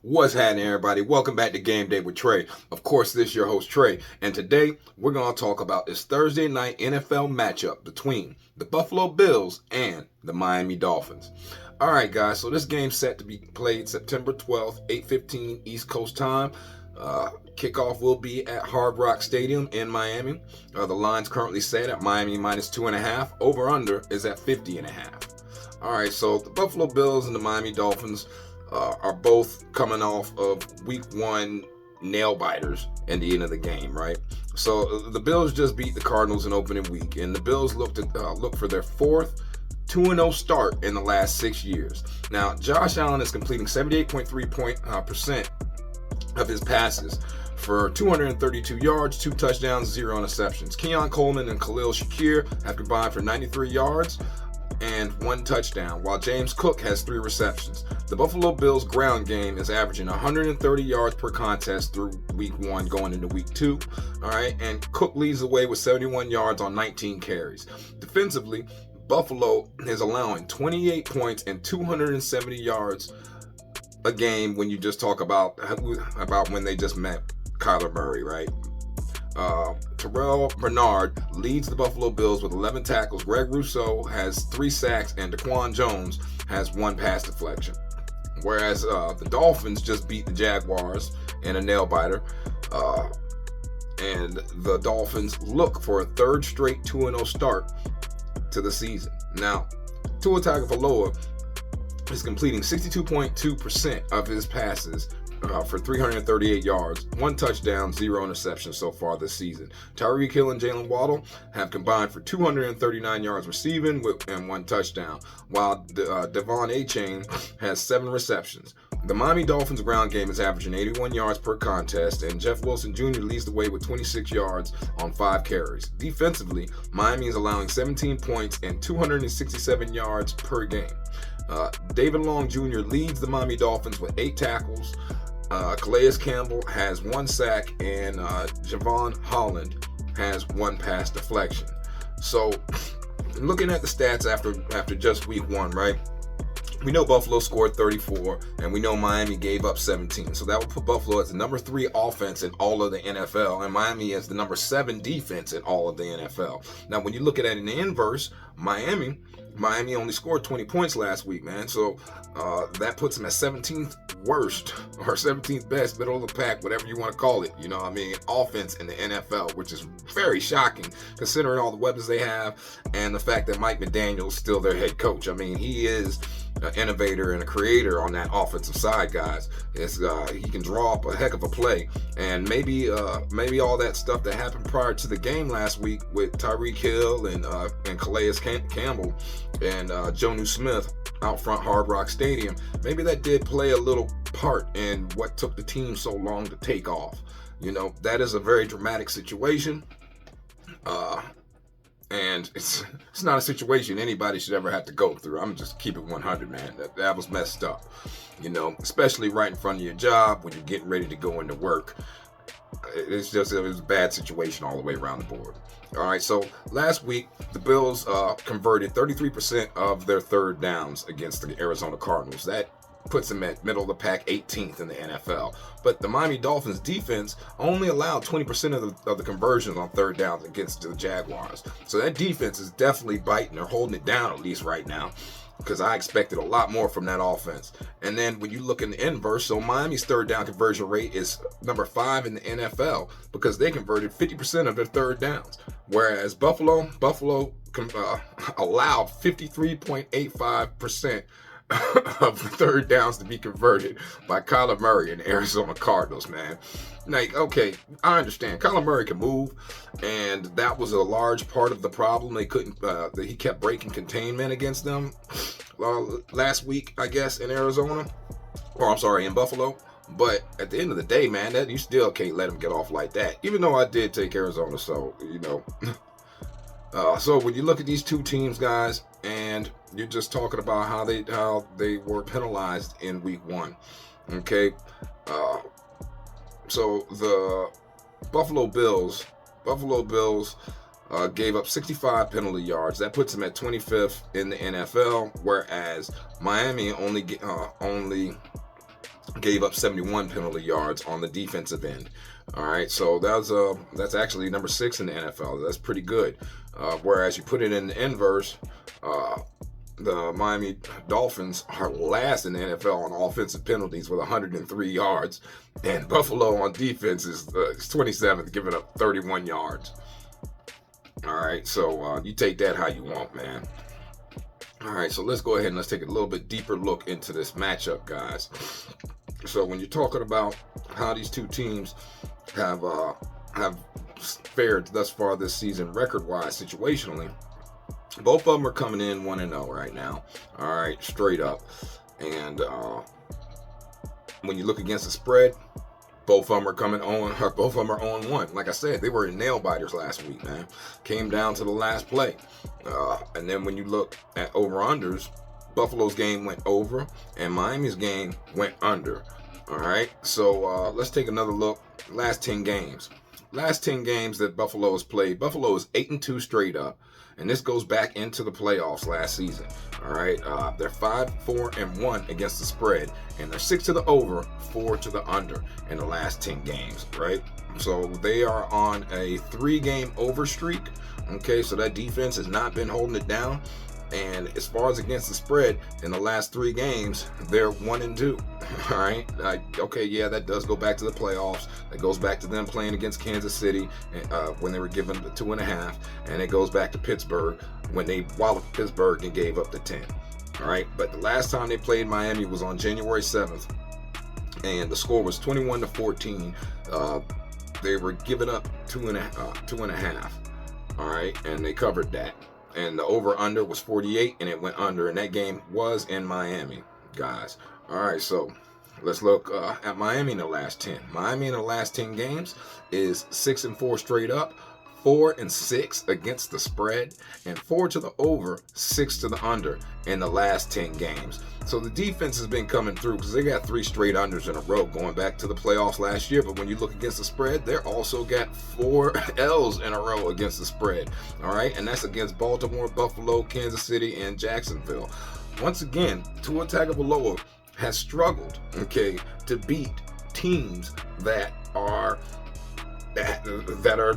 What's happening, everybody? Welcome back to Game Day with Trey. Of course, this is your host, Trey. And today, we're going to talk about this Thursday night NFL matchup between the Buffalo Bills and the Miami Dolphins. All right, guys, so this game's set to be played September 12th, 8:15 East Coast time. Kickoff will be at Hard Rock Stadium in Miami. The line's currently set at Miami minus 2.5. Over-under is at 50.5. All right, so the Buffalo Bills and the Miami Dolphins are both coming off of week one nail biters at the end of the game, right? So the Bills just beat the Cardinals in opening week, and the Bills look for their fourth 2-0 start in the last 6 years. Now, Josh Allen is completing 78.3% of his passes for 232 yards, 2 touchdowns, 0 interceptions. Keon Coleman and Khalil Shakir have combined for 93 yards and 1 touchdown, while James Cook has 3 receptions. The Buffalo Bills ground game is averaging 130 yards per contest through week 1 going into week 2. All right, and Cook leads the way with 71 yards on 19 carries. Defensively, Buffalo is allowing 28 points and 270 yards a game when you just talk about when they just met Kyler Murray, right? Terrell Bernard leads the Buffalo Bills with 11 tackles. Greg Rousseau has 3 sacks, and Daquan Jones has 1 pass deflection. Whereas the Dolphins just beat the Jaguars in a nail-biter. And the Dolphins look for a third straight 2-0 start to the season. Now, Tua Tagovailoa is completing 62.2% of his passes for 338 yards, 1 touchdown, 0 interceptions so far this season. Tyreek Hill and Jalen Waddle have combined for 239 yards receiving and 1 touchdown, while Devon Achane has 7 receptions. The Miami Dolphins ground game is averaging 81 yards per contest, and Jeff Wilson Jr. leads the way with 26 yards on 5 carries. Defensively, Miami is allowing 17 points and 267 yards per game. David Long Jr. leads the Miami Dolphins with 8 tackles. Calais Campbell has 1 sack, and Javon Holland has 1 pass deflection. So, looking at the stats after just week 1, right? We know Buffalo scored 34, and we know Miami gave up 17. So that would put Buffalo as the number 3 offense in all of the NFL, and Miami as the number 7 defense in all of the NFL. Now, when you look at it in the inverse, Miami only scored 20 points last week, man. So that puts them at 17th worst or 17th best, middle of the pack, whatever you want to call it. You know what I mean? Offense in the NFL, which is very shocking considering all the weapons they have and the fact that Mike McDaniel's still their head coach. I mean, he is an innovator and a creator on that offensive side, guys. He can draw up a heck of a play, and maybe all that stuff that happened prior to the game last week with Tyreek Hill and Calais Campbell and Jonnu Smith out front Hard Rock Stadium, maybe that did play a little part in what took the team so long to take off. You know, that is a very dramatic situation. And it's not a situation anybody should ever have to go through. I'm just keep it 100, man. That was messed up. You know, especially right in front of your job when you're getting ready to go into work. It was a bad situation all the way around the board. All right, so last week, the Bills converted 33% of their third downs against the Arizona Cardinals. That puts them at middle of the pack, 18th in the NFL. But the Miami Dolphins defense only allowed 20% of the conversions on third downs against the Jaguars. So that defense is definitely biting or holding it down, at least right now, because I expected a lot more from that offense. And then when you look in the inverse, so Miami's third down conversion rate is number 5 in the NFL because they converted 50% of their third downs, whereas Buffalo allowed 53.85% of the third downs to be converted by Kyler Murray and the Arizona Cardinals, man. Like, okay, I understand. Kyler Murray can move, and that was a large part of the problem. They couldn't, he kept breaking containment against them last week, I guess, in Arizona. Or, I'm sorry, in Buffalo. But at the end of the day, man, you still can't let him get off like that. Even though I did take Arizona, so, you know. So when you look at these two teams, guys, and you're just talking about how they were penalized in week 1, okay? So the Buffalo Bills gave up 65 penalty yards. That puts them at 25th in the NFL, whereas Miami only gave up 71 penalty yards on the defensive end. All right, so that's actually number 6 in the NFL. That's pretty good. Whereas you put it in the inverse, the Miami Dolphins are last in the NFL on offensive penalties with 103 yards, and Buffalo on defense is 27th, giving up 31 yards. All right, so you take that how you want, man. All right, so let's go ahead and let's take a little bit deeper look into this matchup, guys. So when you're talking about how these two teams have fared thus far this season, record-wise, situationally, both of them are coming in 1-0 right now. All right, straight up. And when you look against the spread, both of them are coming on. Both of them are on 1. Like I said, they were in nail biters last week, man. Came down to the last play. And then when you look at over-unders, Buffalo's game went over and Miami's game went under. All right, so let's take another look. Last 10 games. Last 10 games that Buffalo has played. Buffalo is 8-2 straight up. And this goes back into the playoffs last season. All right, they're 5-4-1 against the spread, and they're 6 to the over, 4 to the under in the last 10 games. Right, so they are on a 3-game over streak. Okay, so that defense has not been holding it down. And as far as against the spread, in the last 3 games, they're 1-2. All right. Okay, yeah, that does go back to the playoffs. That goes back to them playing against Kansas City when they were given the 2.5, and it goes back to Pittsburgh when they walloped Pittsburgh and gave up the 10. All right. But the last time they played Miami was on January 7th, and the score was 21-14. They were giving up 2.5. All right, and they covered that. And the over-under was 48, and it went under, and that game was in Miami, guys. All right, so let's look at Miami in the last 10. Miami in the last 10 games is 6-4 straight up, 4-6 against the spread, and 4 to the over, 6 to the under in the last 10 games. So the defense has been coming through because they got 3 straight unders in a row going back to the playoffs last year. But when you look against the spread, they're also got 4 L's in a row against the spread. All right, and that's against Baltimore, Buffalo, Kansas City, and Jacksonville. Once again, Tua Tagovailoa has struggled, okay, to beat teams that are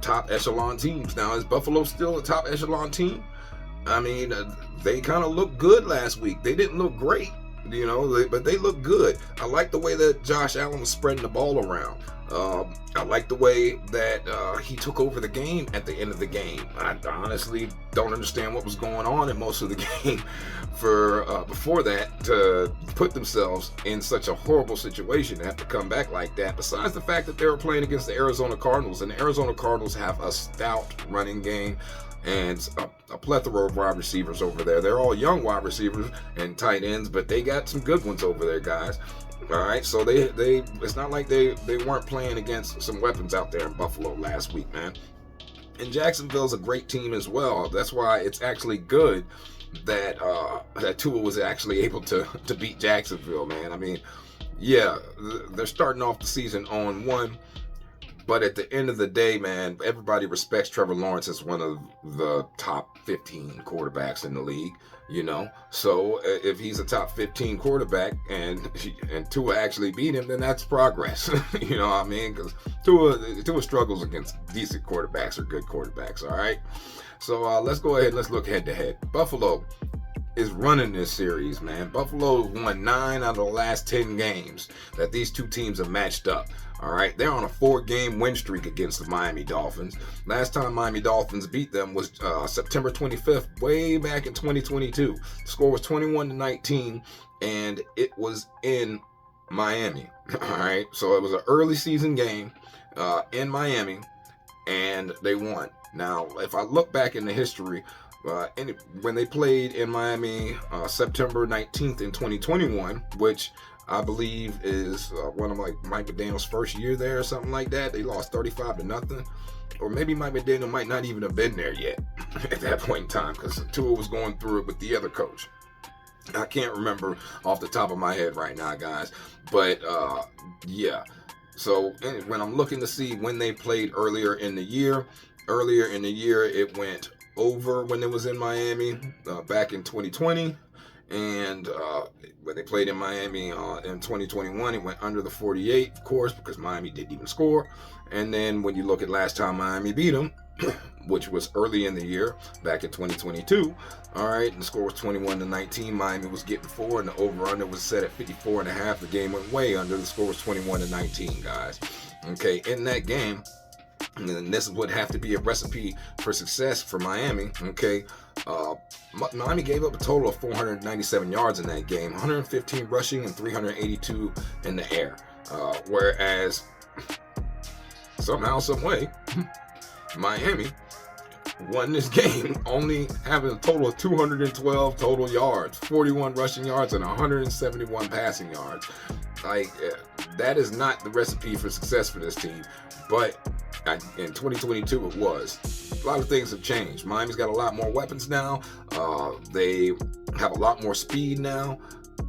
top echelon teams. Now, is Buffalo still a top echelon team? I mean, they kind of looked good last week. They didn't look great, but they looked good. I like the way that Josh Allen was spreading the ball around. I like the way that he took over the game at the end of the game. I honestly don't understand what was going on in most of the game before that to put themselves in such a horrible situation to have to come back like that. Besides the fact that they were playing against the Arizona Cardinals, and the Arizona Cardinals have a stout running game and a plethora of wide receivers over there. They're all young wide receivers and tight ends, but they got some good ones over there, guys. All right, so they it's not like they weren't playing against some weapons out there in Buffalo last week, man. And Jacksonville's a great team as well. That's why it's actually good that Tua was actually able to beat Jacksonville, man. I mean, yeah, they're starting off the season on 1. But at the end of the day, man, everybody respects Trevor Lawrence as one of the top 15 quarterbacks in the league, So if he's a top 15 quarterback and Tua actually beat him, then that's progress. You know what I mean? Because Tua struggles against decent quarterbacks or good quarterbacks, all right? So let's go ahead and let's look head-to-head. Buffalo is running this series, man. Buffalo won 9 out of the last 10 games that these two teams have matched up. All right, they're on a 4-game win streak against the Miami Dolphins. Last time Miami Dolphins beat them was September 25th, way back in 2022. The score was 21-19, and it was in Miami. All right, so it was an early season game in Miami, and they won. Now, if I look back in the history, when they played in Miami September 19th in 2021, which I believe is one of Mike McDaniel's first year there or something like that. They lost 35-0. Or maybe Mike McDaniel might not even have been there yet at that point in time because Tua was going through it with the other coach. I can't remember off the top of my head right now, guys. But, yeah. So when I'm looking to see when they played earlier in the year, it went over when it was in Miami back in 2020. And when they played in Miami in 2021, it went under the 48, of course, because Miami didn't even score. And then when you look at last time Miami beat them, which was early in the year, back in 2022, all right, and the score was 21-19. Miami was getting 4, and the over-under was set at 54.5. The game went way under. The score was 21-19, guys. Okay, in that game, and this would have to be a recipe for success for Miami. Okay, Miami gave up a total of 497 yards in that game, 115 rushing and 382 in the air. Whereas somehow, some way, Miami won this game only having a total of 212 total yards, 41 rushing yards, and 171 passing yards. Like, that is not the recipe for success for this team. But in 2022, it was. A lot of things have changed. Miami's got a lot more weapons now. They have a lot more speed now.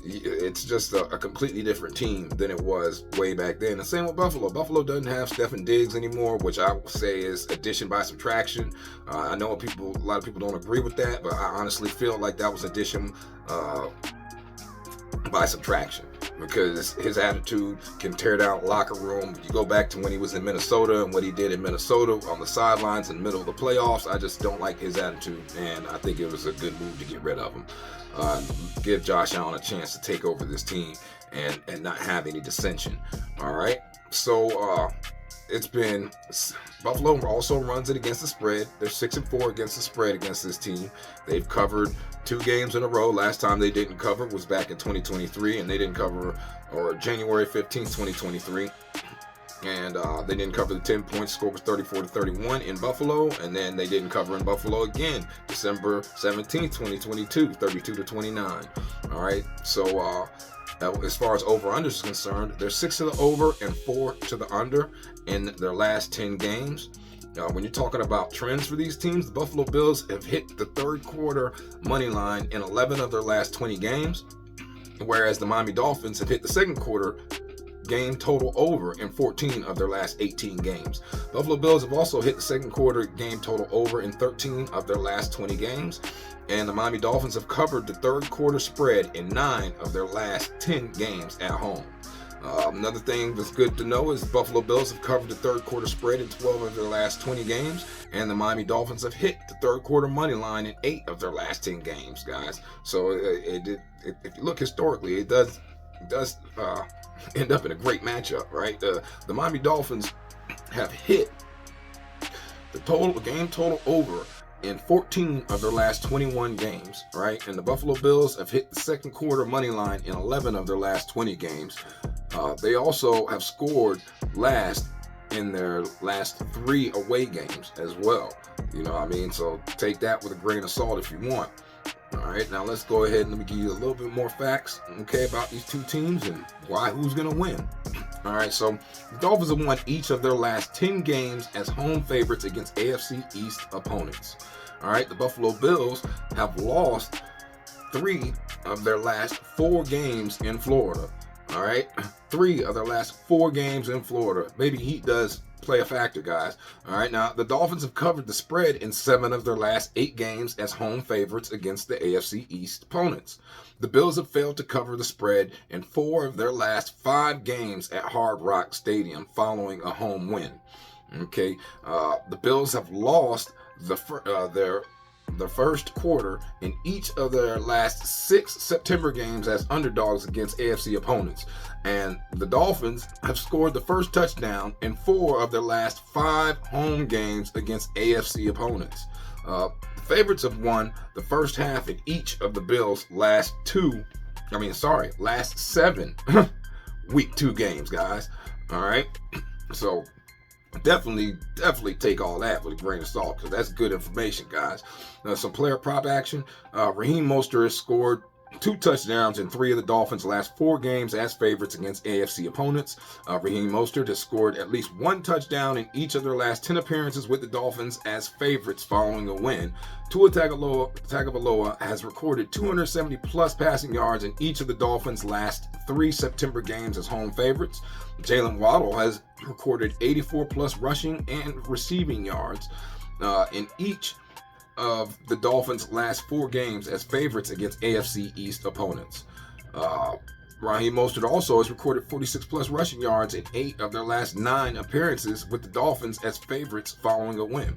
It's just a completely different team than it was way back then. The same with Buffalo. Buffalo doesn't have Stefon Diggs anymore, which I would say is addition by subtraction. I know a lot of people don't agree with that, but I honestly feel like that was addition by subtraction, because his attitude can tear down a locker room. You go back to when he was in Minnesota and what he did in Minnesota on the sidelines in the middle of the playoffs. I just don't like his attitude, and I think it was a good move to get rid of him. Give Josh Allen a chance to take over this team and not have any dissension. All right, so it's been Buffalo also runs it against the spread. They're 6-4 against the spread against this team. They've covered 2 games in a row. Last time they didn't cover was back in 2023, and they didn't cover, or January 15th, 2023. And they didn't cover the 10 points. Score was 34-31 in Buffalo, and then they didn't cover in Buffalo again, December 17th, 2022, 32-29. All right, so as far as over-under is concerned, they're 6 to the over and 4 to the under in their last 10 games. When you're talking about trends for these teams, the Buffalo Bills have hit the third quarter money line in 11 of their last 20 games, whereas the Miami Dolphins have hit the second quarter game total over in 14 of their last 18 games. Buffalo Bills have also hit the second quarter game total over in 13 of their last 20 games. And the Miami Dolphins have covered the third quarter spread in 9 of their last 10 games at home. Another thing that's good to know is the Buffalo Bills have covered the third quarter spread in 12 of their last 20 games, and the Miami Dolphins have hit the third quarter money line in 8 of their last 10 games, guys. So if you look historically, it does end up in a great matchup, right? The Miami Dolphins have hit the game total over in 14 of their last 21 games, right? And the Buffalo Bills have hit the second quarter money line in 11 of their last 20 games. They also have scored last in their last 3 away games as well. You know what I mean? So take that with a grain of salt if you want. All right, now let's go ahead and let me give you a little bit more facts, okay, about these two teams and who's going to win. All right, so the Dolphins have won each of their last 10 games as home favorites against AFC East opponents. All right, the Buffalo Bills have lost 3 of their last 4 games in Florida. All right, 3 of their last 4 games in Florida. Maybe heat does play a factor, guys. All right, now the Dolphins have covered the spread in 7 of their last 8 games as home favorites against the AFC East opponents. The Bills have failed to cover the spread in 4 of their last 5 games at Hard Rock Stadium following a home win. Okay, the Bills have lost their first quarter in each of their last 6 September games as underdogs against AFC opponents. And the Dolphins have scored the first touchdown in 4 of their last 5 home games against AFC opponents. The favorites have won the first half in each of the Bills' last 7 week 2 games, guys. All right. So definitely take all that with a grain of salt, because that's good information, guys. Some player prop action. Raheem Mostert has scored 2 touchdowns in 3 of the Dolphins' last 4 games as favorites against AFC opponents. Raheem Mostert has scored at least 1 touchdown in each of their last 10 appearances with the Dolphins as favorites following a win. Tua Tagovailoa has recorded 270-plus passing yards in each of the Dolphins' last 3 September games as home favorites. Jalen Waddle has recorded 84-plus rushing and receiving yards in each of the Dolphins' last 4 games as favorites against AFC East opponents. Raheem Mostert also has recorded 46-plus rushing yards in 8 of their last 9 appearances with the Dolphins as favorites following a win.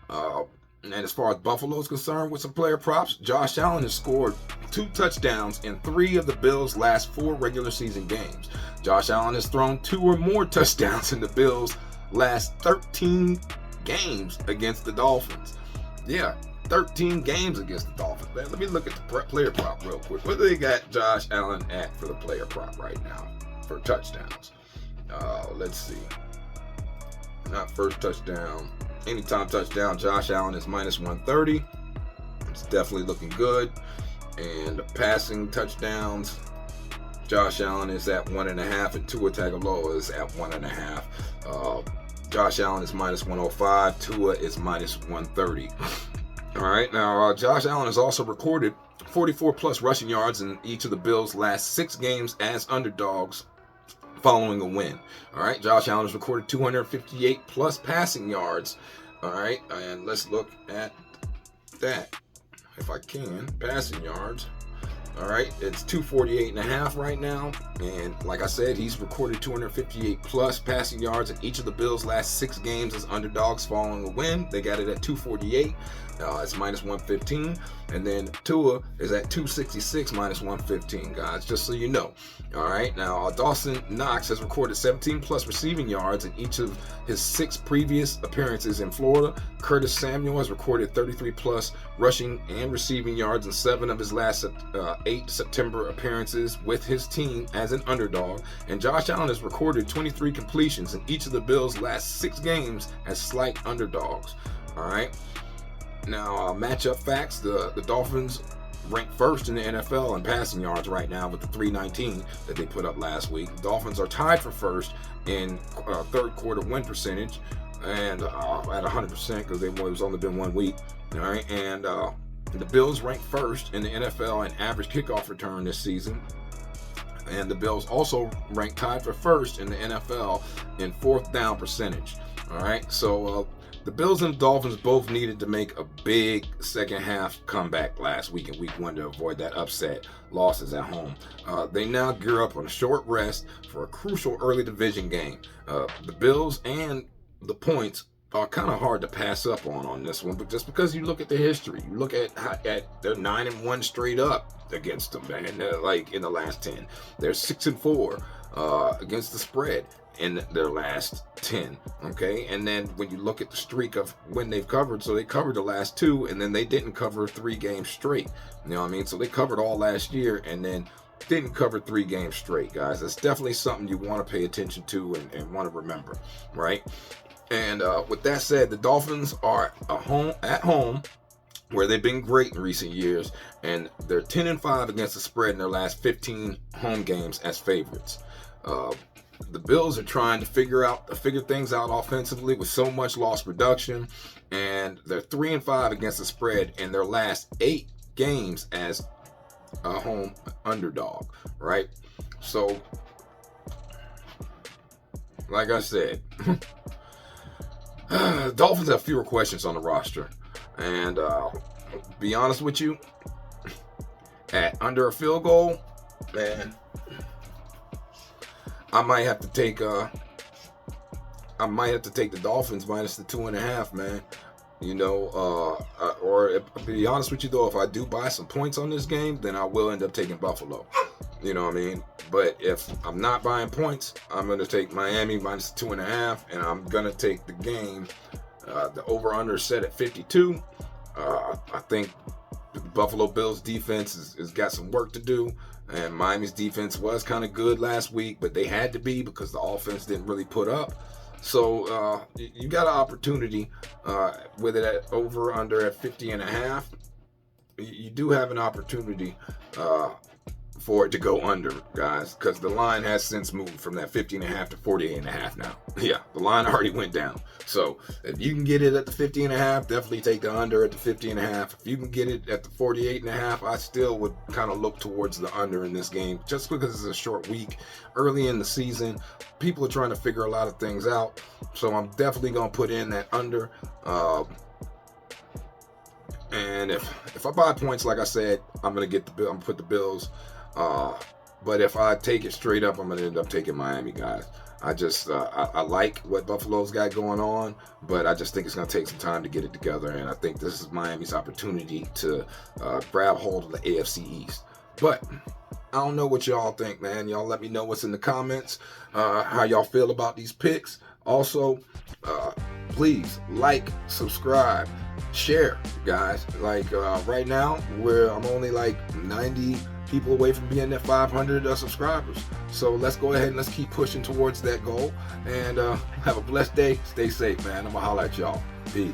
And as far as Buffalo is concerned with some player props, Josh Allen has scored 2 touchdowns in 3 of the Bills' last 4 regular season games. Josh Allen has thrown 2 or more touchdowns in the Bills' last 13 games against the Dolphins. Yeah, 13 games against the Dolphins. Man, let me look at the player prop real quick. What do they got Josh Allen at for the player prop right now for touchdowns? Let's see. Not first touchdown. Anytime touchdown, Josh Allen is minus 130. It's definitely looking good. And passing touchdowns, Josh Allen is at 1.5, and Tua Tagovailoa is at 1.5. Josh Allen is minus 105. Tua is minus 130. All right, now Josh Allen has also recorded 44-plus rushing yards in each of the Bills' last 6 games as underdogs following a win. All right, Josh Allen has recorded 258-plus passing yards. All right, and let's look at that, if I can. Passing yards. All right, it's 248.5 right now, and like I said, he's recorded 258-plus passing yards in each of the Bills' last 6 games as underdogs following a win. They got it at 248. It's minus 115, and then Tua is at 266 minus 115, guys, just so you know. All right, now Dawson Knox has recorded 17-plus receiving yards in each of his 6 previous appearances in Florida. Curtis Samuel has recorded 33-plus rushing and receiving yards in 7 of his last 8 September appearances with his team as an underdog, and Josh Allen has recorded 23 completions in each of the Bills' last 6 games as slight underdogs. All right. Now, matchup facts, the Dolphins rank first in the NFL in passing yards right now with the 319 that they put up last week. The Dolphins are tied for first in third quarter win percentage and at 100% because it was only been 1 week. All right, and the Bills rank first in the NFL in average kickoff return this season. And the Bills also rank tied for first in the NFL in 4th down percentage. All right, so the Bills and the Dolphins both needed to make a big second half comeback last week in week 1 to avoid that upset losses at home. They now gear up on a short rest for a crucial early division game. The Bills and the points are kind of hard to pass up on this one, but just because you look at the history, you look at they're 9-1 straight up against them, man. Like in the last 10, they're 6-4 against the spread in their last 10, okay? And then when you look at the streak of when they've covered, so they covered the last 2, and then they didn't cover 3 games straight, you know what I mean? So they covered all last year and then didn't cover 3 games straight, guys. That's definitely something you want to pay attention to and want to remember, right? And with that said, the Dolphins are at home where they've been great in recent years, and they're 10-5 against the spread in their last 15 home games as favorites. The Bills are trying to figure things out offensively with so much lost production, and they're 3-5 against the spread in their last 8 games as a home underdog, right? So, like I said, Dolphins have fewer questions on the roster, and be honest with you, at under a field goal, man, I might have to take the Dolphins minus the 2.5, man. You know, or to be honest with you though, if I do buy some points on this game, then I will end up taking Buffalo. You know what I mean? But if I'm not buying points, I'm going to take Miami minus 2.5, and I'm going to take the game. The over/under set at 52. I think the Buffalo Bills defense has got some work to do. And Miami's defense was kind of good last week, but they had to be because the offense didn't really put up. So you got an opportunity with it at over/under at 50.5. You do have an opportunity for it to go under, guys, because the line has since moved from that 50.5 to 48.5 now. Yeah, the line already went down. So if you can get it at the 50.5, definitely take the under at the 50.5. If you can get it at the 48.5, I still would kind of look towards the under in this game, just because it's a short week, early in the season. People are trying to figure a lot of things out, so I'm definitely going to put in that under. And if I buy points, like I said, I'm gonna put the Bills. But if I take it straight up, I'm gonna end up taking Miami, guys. I like what Buffalo's got going on, but I just think it's going to take some time to get it together, and I think this is Miami's opportunity to grab hold of the AFC East. But I don't know what y'all think, man. Y'all let me know what's in the comments, how y'all feel about these picks. Also, please like, subscribe, share, guys. Like right now, I'm only like 90 people away from being at 500 subscribers. So let's go ahead and let's keep pushing towards that goal. And have a blessed day. Stay safe, man. I'm gonna holler at y'all. Peace.